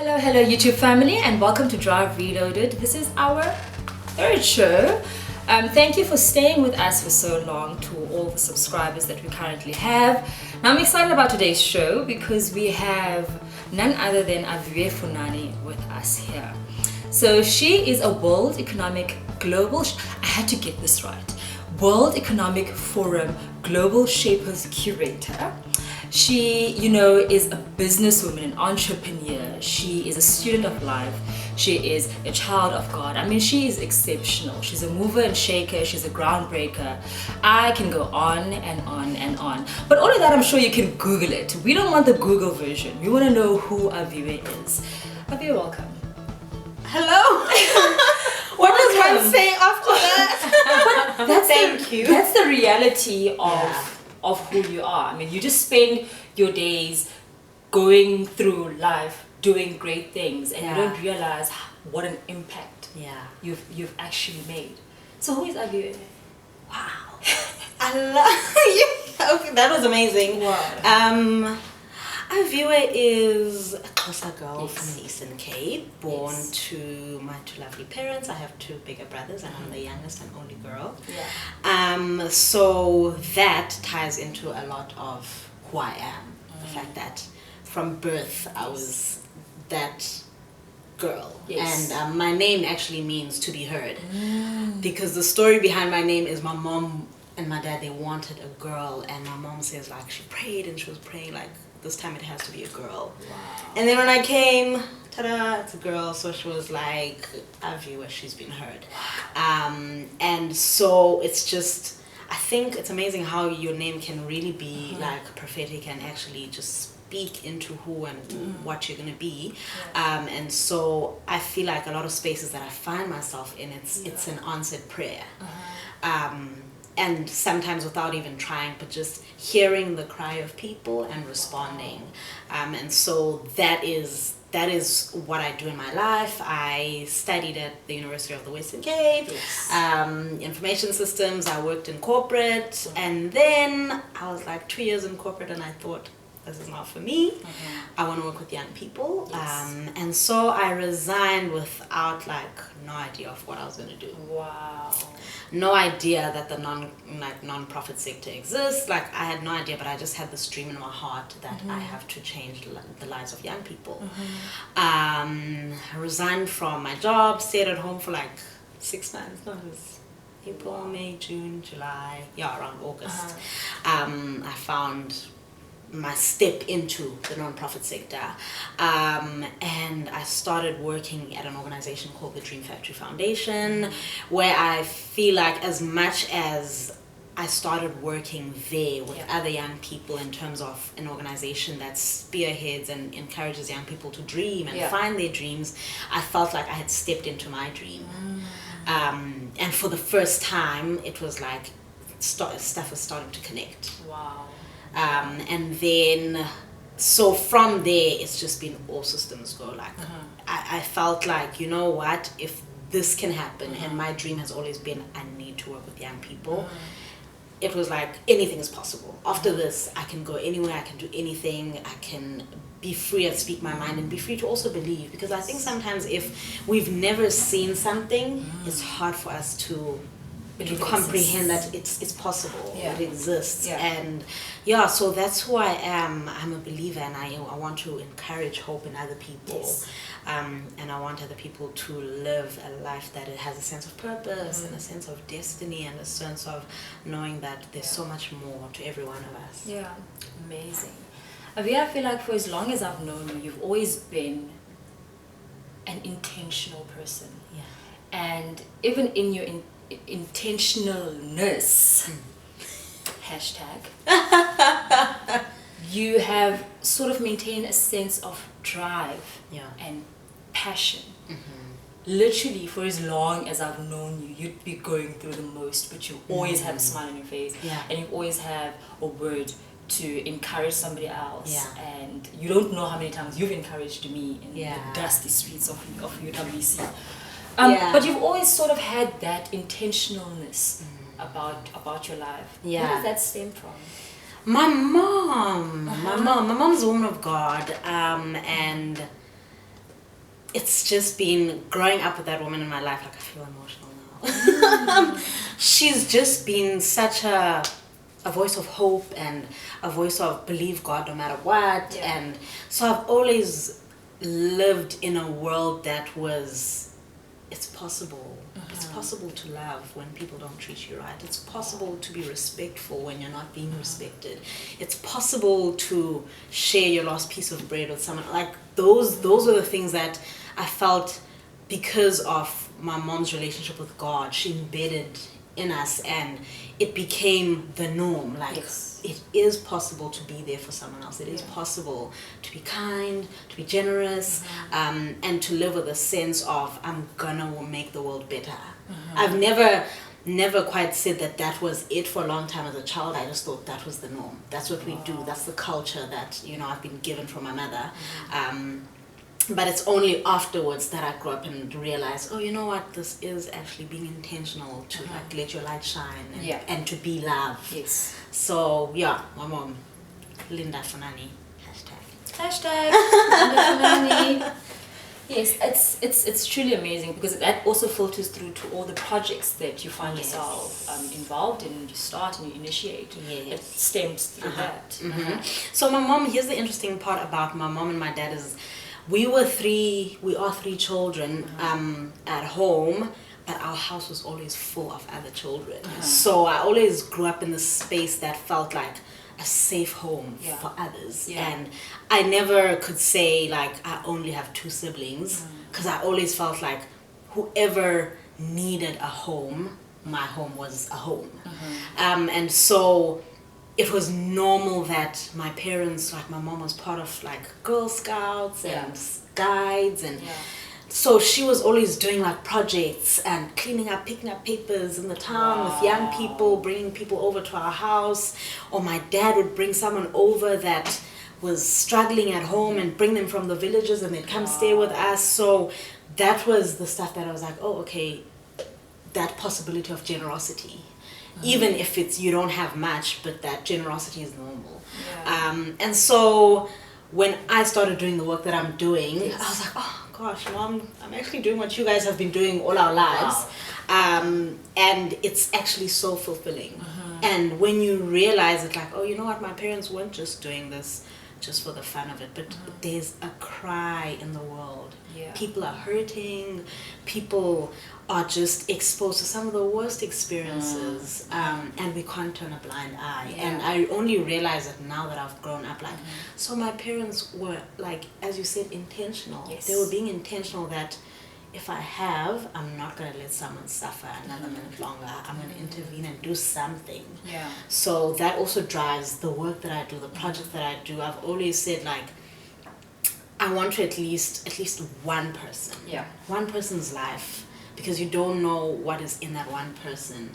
Hello YouTube family, and welcome to Drive Reloaded. This is our third show. Thank you for staying with us for so long, to all the subscribers that we currently have. Now I'm excited about today's show because we have none other than Aviwe Funani with us here. So she is a World Economic Global, I had to get this right, World Economic Forum Global Shapers Curator. She, is a businesswoman, an entrepreneur. She is a student of life. She is a child of God. I mean, she is exceptional. She's a mover and shaker. She's a groundbreaker. I can go on and on and on. But all of that, I'm sure you can Google it. We don't want the Google version. We want to know who Aviwe is. Aviwe, welcome. Hello. What does one say after that? Thank you. That's the reality of who you are. I mean, you just spend your days going through life doing great things, and you don't realize what an impact you've actually made. So who is Aviwe? Wow. I love okay, that was amazing. Wow. Aviwe is a Xhosa girl from the Eastern Cape, born to my two lovely parents. I have two bigger brothers, and I'm the youngest and only girl. So that ties into a lot of who I am. The fact that from birth I was that girl. And my name actually means to be heard. Because the story behind my name is my mom and my dad, they wanted a girl, and my mom says like she prayed and she was praying like this time it has to be a girl. And then when I came, ta-da, it's a girl. So she was like, Aviwe, she's been heard. And so it's just, I think it's amazing how your name can really be like prophetic and actually just speak into who and what you're going to be. And so I feel like a lot of spaces that I find myself in, it's an answered prayer. And sometimes without even trying, but just hearing the cry of people and responding. And so that is what I do in my life. I studied at the University of the Western Cape, information systems. I worked in corporate, and then I was like 2 years in corporate, and I thought, this is not for me. I want to work with young people. And so I resigned without no idea of what I was going to do. Wow. No idea that the non-profit sector exists. I had no idea, but I just had this dream in my heart that I have to change the lives of young people. I resigned from my job, stayed at home for 6 months. No, it was April, May, June, July, around August. I found my step into the non-profit sector, and I started working at an organization called the Dream Factory Foundation, where I feel like as much as I started working there with other young people in terms of an organization that spearheads and encourages young people to dream and find their dreams, I felt like I had stepped into my dream. And for the first time, it was like stuff was starting to connect. Wow. And then, so from there, it's just been all systems go. I felt like, you know what, if this can happen, and my dream has always been, I need to work with young people. It was like, anything is possible. After this, I can go anywhere, I can do anything, I can be free and speak my mind, and be free to also believe. Because I think sometimes if we've never seen something, it's hard for us to comprehend that it's possible, it exists. And so that's who I am. I'm a believer, and I want to encourage hope in other people. And I want other people to live a life that it has a sense of purpose and a sense of destiny and a sense of knowing that there's so much more to every one of us. Yeah, amazing. Aviwe, I feel like for as long as I've known you, you've always been an intentional person. And even in your intentionalness, hashtag, you have sort of maintained a sense of drive and passion. Literally, for as long as I've known you, you'd be going through the most, but you always have a smile on your face, and you always have a word to encourage somebody else. And you don't know how many times you've encouraged me in the dusty streets of UWC. But you've always sort of had that intentionalness about your life. Where does that stem from? My mom's a woman of God, and it's just been growing up with that woman in my life. Like, I feel emotional now. She's just been such a voice of hope and a voice of believe God no matter what. Yeah. And so I've always lived in a world that was, it's possible. It's possible to love when people don't treat you right. It's possible to be respectful when you're not being respected. It's possible to share your last piece of bread with someone. Like, those were the things that I felt because of my mom's relationship with God. She embedded in us, and it became the norm. Like, it is possible to be there for someone else. It is possible to be kind, to be generous, and to live with a sense of, I'm gonna make the world better. I've never quite said that was it for a long time as a child. I just thought that was the norm. That's what we do. That's the culture that, you know, I've been given from my mother. But it's only afterwards that I grew up and realized, oh, you know what, this is actually being intentional to like let your light shine and to be love. Yes. So yeah, my mom, Linda Funani, Hashtag Linda Funani. Yes, it's truly amazing, because that also filters through to all the projects that you find yourself involved in, you start and you initiate. It stems through that. So my mom, here's the interesting part about my mom and my dad is, we are three children at home, but our house was always full of other children. So I always grew up in this space that felt like a safe home for others. And I never could say like I only have 2 siblings, because I always felt like whoever needed a home, my home was a home. And so it was normal that my parents, like my mom was part of like Girl Scouts and guides, and so she was always doing like projects and cleaning up, picking up papers in the town with young people, bringing people over to our house. Or my dad would bring someone over that was struggling at home and bring them from the villages, and they'd come stay with us. So that was the stuff that I was like, oh, okay, that possibility of generosity. Even if it's you don't have much, but that generosity is normal. And so when I started doing the work that I'm doing, I was like, oh gosh, Mom, I'm actually doing what you guys have been doing all our lives. And it's actually so fulfilling. And when you realize it, like, oh, you know what, my parents weren't just doing this just for the fun of it, but there's a cry in the world. People are hurting, people are just exposed to some of the worst experiences, and we can't turn a blind eye. And I only realize it now that I've grown up, like, so my parents were, like, as you said, intentional. They were being intentional that if I have, I'm not going to let someone suffer another minute longer. I'm going to intervene and do something. So that also drives the work that I do, the projects that I do. I've always said, like, I want to at least one person, one person's life, because you don't know what is in that one person.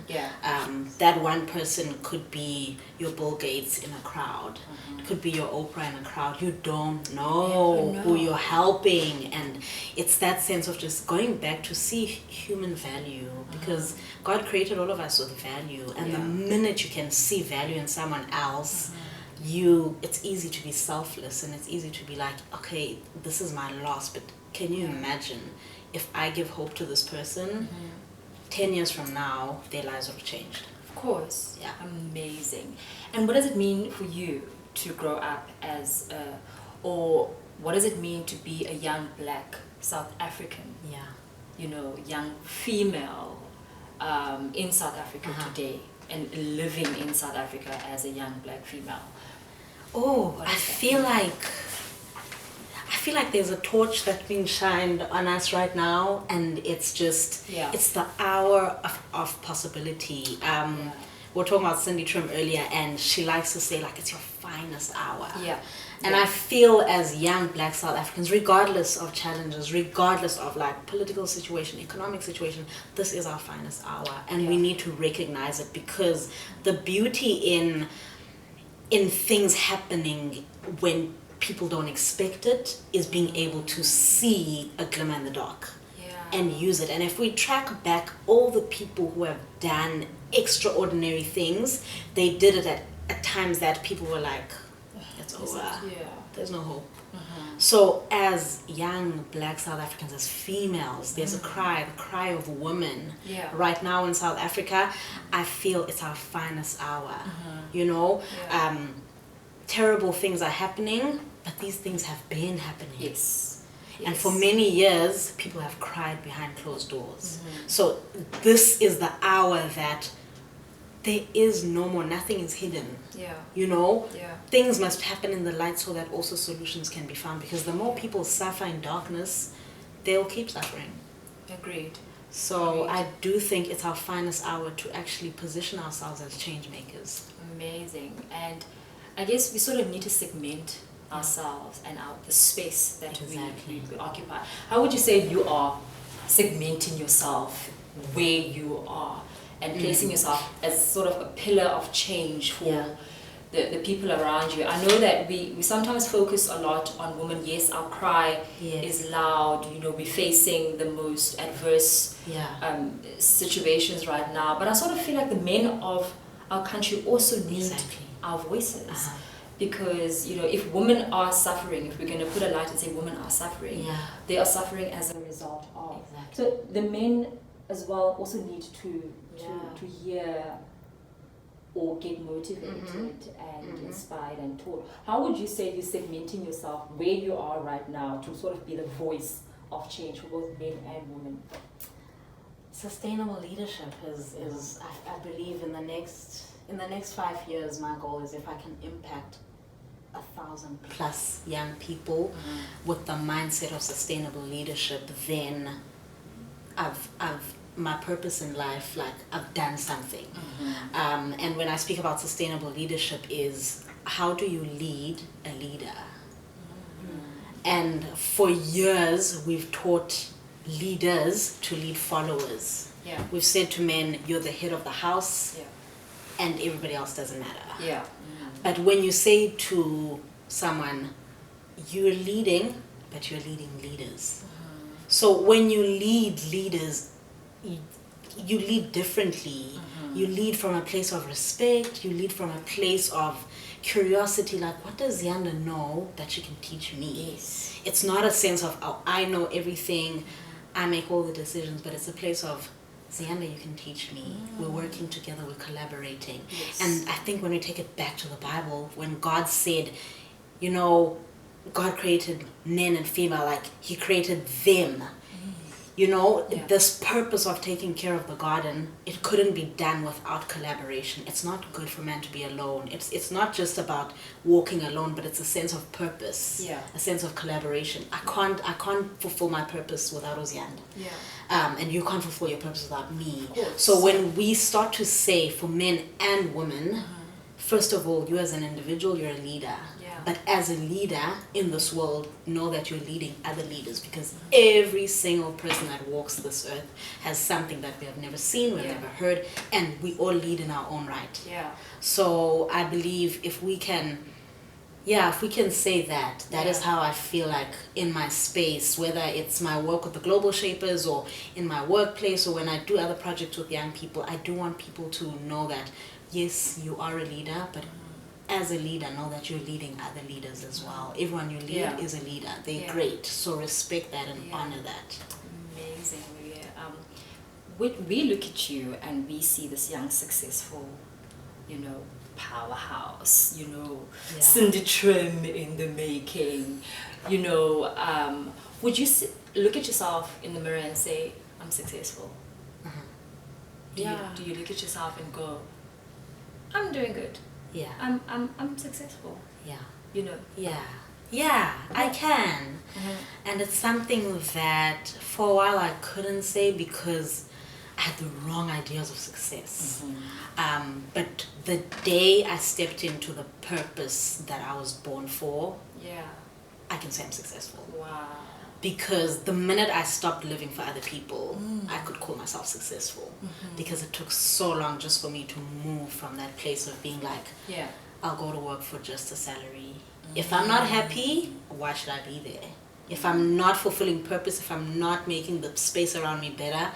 That one person could be your Bill Gates in a crowd. It could be your Oprah in a crowd. You don't know who you're helping. And it's that sense of just going back to see human value, because God created all of us with value. And the minute you can see value in someone else, it's easy to be selfless, and it's easy to be like, okay, this is my loss, but can you imagine if I give hope to this person, 10 years from now, their lives have changed. Of course. Amazing. And what does it mean for you to grow up as or what does it mean to be a young Black South African? You know, young female in South Africa today, and living in South Africa as a young Black female? I feel like there's a torch that's being shined on us right now, and it's just it's the hour of possibility. We were talking about Cindy Trim earlier, and she likes to say, like, it's your finest hour. And I feel as young Black South Africans, regardless of challenges, regardless of like political situation, economic situation, this is our finest hour, and we need to recognize it, because the beauty in things happening when people don't expect it is being able to see a glimmer in the dark and use it. And if we track back all the people who have done extraordinary things, they did it at times that people were like, it's over. there's no hope. So as young Black South Africans, as females, there's a cry, the cry of women. Right now in South Africa, I feel it's our finest hour. You know, terrible things are happening, but these things have been happening. Yes. And for many years, people have cried behind closed doors. So this is the hour that there is no more, nothing is hidden. You know, things must happen in the light so that also solutions can be found, because the more people suffer in darkness, they'll keep suffering. Agreed. So I do think it's our finest hour to actually position ourselves as change makers. Amazing. And I guess we sort of need to segment ourselves and the space that we occupy. How would you say you are segmenting yourself where you are and placing yourself as sort of a pillar of change for the people around you? I know that we sometimes focus a lot on women. Yes, our cry is loud. You know, we're facing the most adverse situations right now. But I sort of feel like the men of our country also need our voices. Because, you know, if women are suffering, if we're going to put a light and say women are suffering, they are suffering as a result of. So the men as well also need to hear or get motivated and inspired and taught. How would you say you're segmenting yourself where you are right now to sort of be the voice of change for both men and women? Sustainable leadership is I believe in the next 5 years, my goal is if I can impact 1,000+ young people with the mindset of sustainable leadership, then I've my purpose in life, like I've done something. And when I speak about sustainable leadership, is how do you lead a leader? And for years we've taught leaders to lead followers. We've said to men, you're the head of the house, and everybody else doesn't matter. But when you say to someone, you're leading, but you're leading leaders. So when you lead leaders, you lead differently. You lead from a place of respect. You lead from a place of curiosity, like, what does Yanda know that she can teach me? It's not a sense of, oh, I know everything, I make all the decisions, but it's a place of, Zianda, you can teach me. We're working together, we're collaborating. And I think when we take it back to the Bible, when God said, you know, God created men and female, like he created them. You know, this purpose of taking care of the garden, it couldn't be done without collaboration. It's not good for man to be alone. It's not just about walking alone, but it's a sense of purpose, a sense of collaboration. I can't fulfill my purpose without Ozianda. And you can't fulfill your purpose without me. So when we start to say for men and women, first of all, you as an individual, you're a leader. But as a leader in this world, know that you're leading other leaders, because every single person that walks this earth has something that we have never seen, we've never heard, and we all lead in our own right. So I believe if we can say that, that is how I feel like in my space, whether it's my work with the Global Shapers or in my workplace or when I do other projects with young people, I do want people to know that, yes, you are a leader, but as a leader, know that you're leading other leaders as well. Everyone you lead is a leader. They're great. So respect that and honor that. Amazing. We look at you and we see this young, successful, you know, powerhouse, you know, Cindy Trim in the making, you know. Would you look at yourself in the mirror and say, I'm successful? Do you look at yourself and go, I'm doing good? I'm successful. You know. I can. And it's something that for a while I couldn't say because I had the wrong ideas of success. But the day I stepped into the purpose that I was born for, I can say I'm successful. Wow. Because the minute I stopped living for other people, I could call myself successful. Because it took so long just for me to move from that place of being like, I'll go to work for just a salary. If I'm not happy, why should I be there? If I'm not fulfilling purpose, if I'm not making the space around me better,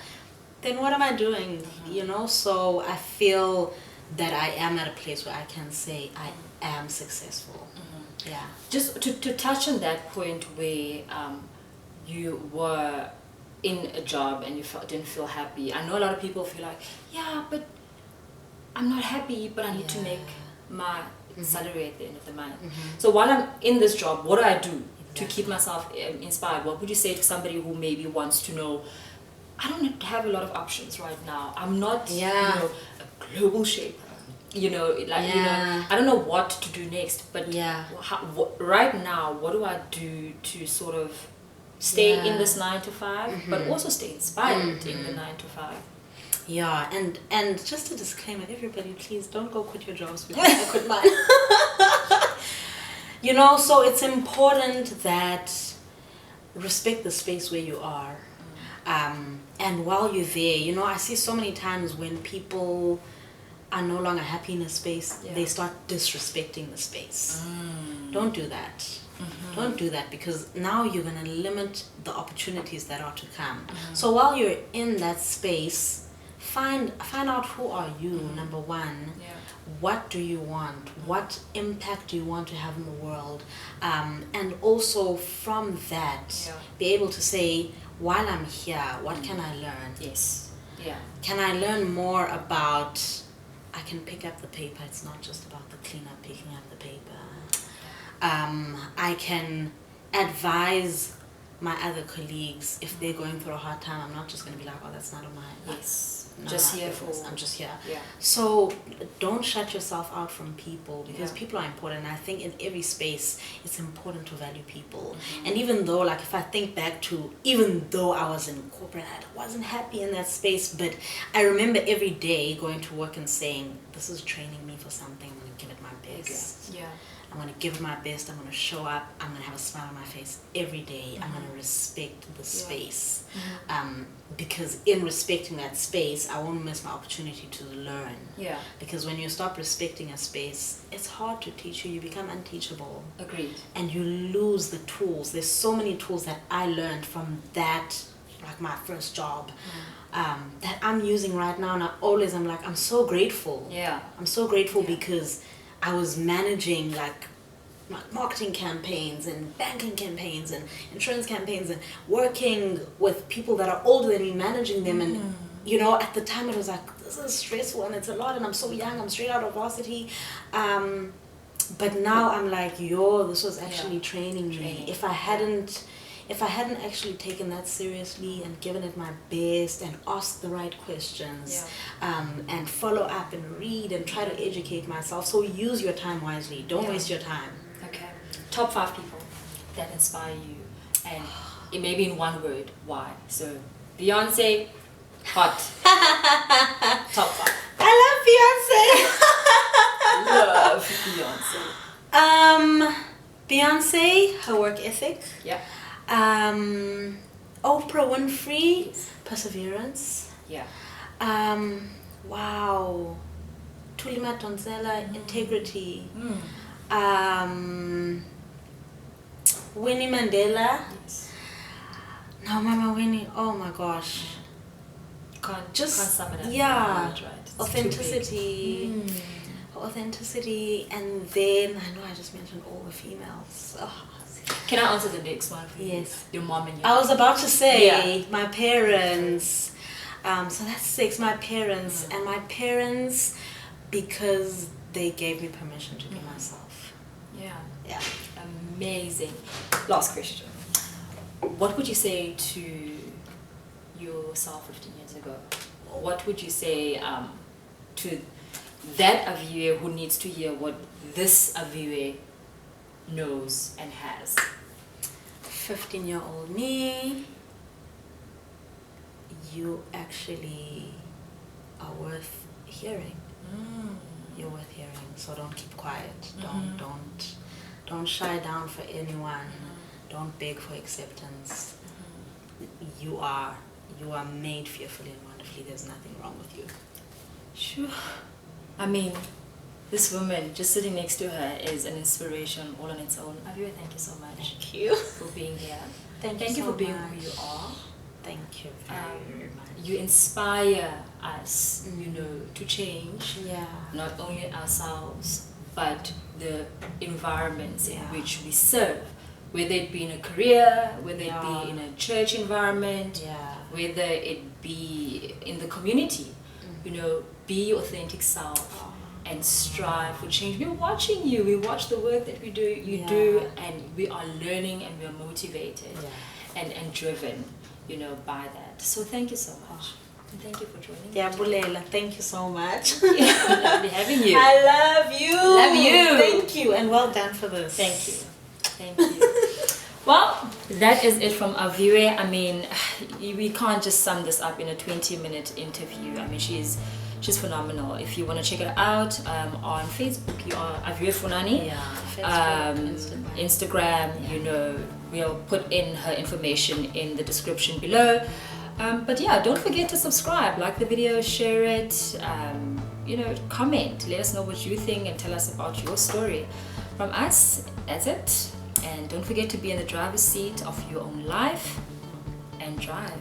then what am I doing? You know, so I feel that I am at a place where I can say I am successful. Yeah. Just to touch on that point where you were in a job and you didn't feel happy. I know a lot of people feel like, yeah, but I'm not happy, but I need to make my salary at the end of the month. So while I'm in this job, what do I do to keep myself inspired? What would you say to somebody who maybe wants to know, I don't have a lot of options right now. I'm not, you know, a global shaper. You know, like, you know, I don't know what to do next, but right now, what do I do to sort of stay in this 9 to 5, but also stay inspired in the 9 to 5? Yeah, and just a disclaimer, everybody, please don't go quit your jobs because I quit mine. You know, so it's important that respect the space where you are. And while you're there, you know, I see so many times when people are no longer happy in a space, they start disrespecting the space. Don't do that. Don't do that, because now you're going to limit the opportunities that are to come. So while you're in that space, find out who are you, number one. What do you want? What impact do you want to have in the world? And also from that, be able to say, while I'm here, what can I learn? Yes. Yeah. Can I learn more about, I can pick up the paper, it's not just about the cleanup, picking up the paper. I can advise my other colleagues if they're going through a hard time. I'm not just going to be like, oh, that's not on my... Just here for... I'm just here. So don't shut yourself out from people, because people are important. And I think in every space, it's important to value people. And even though, like, if I think back to, even though I was in corporate, I wasn't happy in that space, but I remember every day going to work and saying, this is training me for something, I'm going to give it my best. I'm going to give it my best. I'm going to show up. I'm going to have a smile on my face every day. I'm going to respect the space. Because in respecting that space, I won't miss my opportunity to learn. Because when you stop respecting a space, it's hard to teach you. You become unteachable. Agreed. And you lose the tools. There's so many tools that I learned from that, like my first job, that I'm using right now. And I'm like, I'm so grateful. I'm so grateful because I was managing like marketing campaigns and banking campaigns and insurance campaigns and working with people that are older than me, managing them. And, you know, at the time it was like, this is stressful and it's a lot and I'm so young, I'm straight out of varsity. But now I'm like, this was actually training me. If I hadn't actually taken that seriously and given it my best and asked the right questions, and follow up and read and try to educate myself. So use your time wisely. Don't waste your time. Okay. Top 5 people that inspire you, and it may be in one word. Why? So Beyonce, hot. Top 5. I Love Beyonce. Beyonce, her work ethic. Oprah Winfrey, perseverance. Wow. Tulima Tonzela, integrity. Winnie Mandela. No, Mama Winnie. Oh my gosh. Can't sum it up. Right. Authenticity. Authenticity, and then I know I just mentioned all the females. Can I answer the next one for you? Yes. Your mom and your I was about to say my parents. So that's 6. My parents. And my parents, because they gave me permission to be myself. Amazing. Last question. What would you say to yourself 15 years ago? What would you say to that Aviwe who needs to hear what this Aviwe knows and has? 15-year-old me, you actually are worth hearing. You're worth hearing, so don't keep quiet. Don't shy down for anyone. Don't beg for acceptance. You are made fearfully and wonderfully. There's nothing wrong with you. Sure. I mean, this woman just sitting next to her is an inspiration all on its own. Aviwe, thank you so much. Thank you for being here. Thank you so for being much. who you are. Thank you very much. You inspire us, you know, to change. Yeah. Not only ourselves, but the environments in which we serve, whether it be in a career, whether it be in a church environment, whether it be in the community. You know, be your authentic self and strive for change. We're watching you. We watch the work that we do. You do, and we are learning, and we are motivated and driven, you know, by that. So thank you so much. And thank you for joining me. Bulela, thank you so much. Lovely having you. I love you. Love you. Thank you, and well done for this. Thank you. Thank you. Well, that is it from Aviwe. I mean, we can't just sum this up in a 20-minute interview. I mean, she's phenomenal. If you want to check it out on Facebook, you are Aviwe Funani. Instagram, you know, we'll put in her information in the description below. But yeah, don't forget to subscribe, like the video, share it, you know, comment, let us know what you think and tell us about your story. From us, that's it. And don't forget to be in the driver's seat of your own life and drive.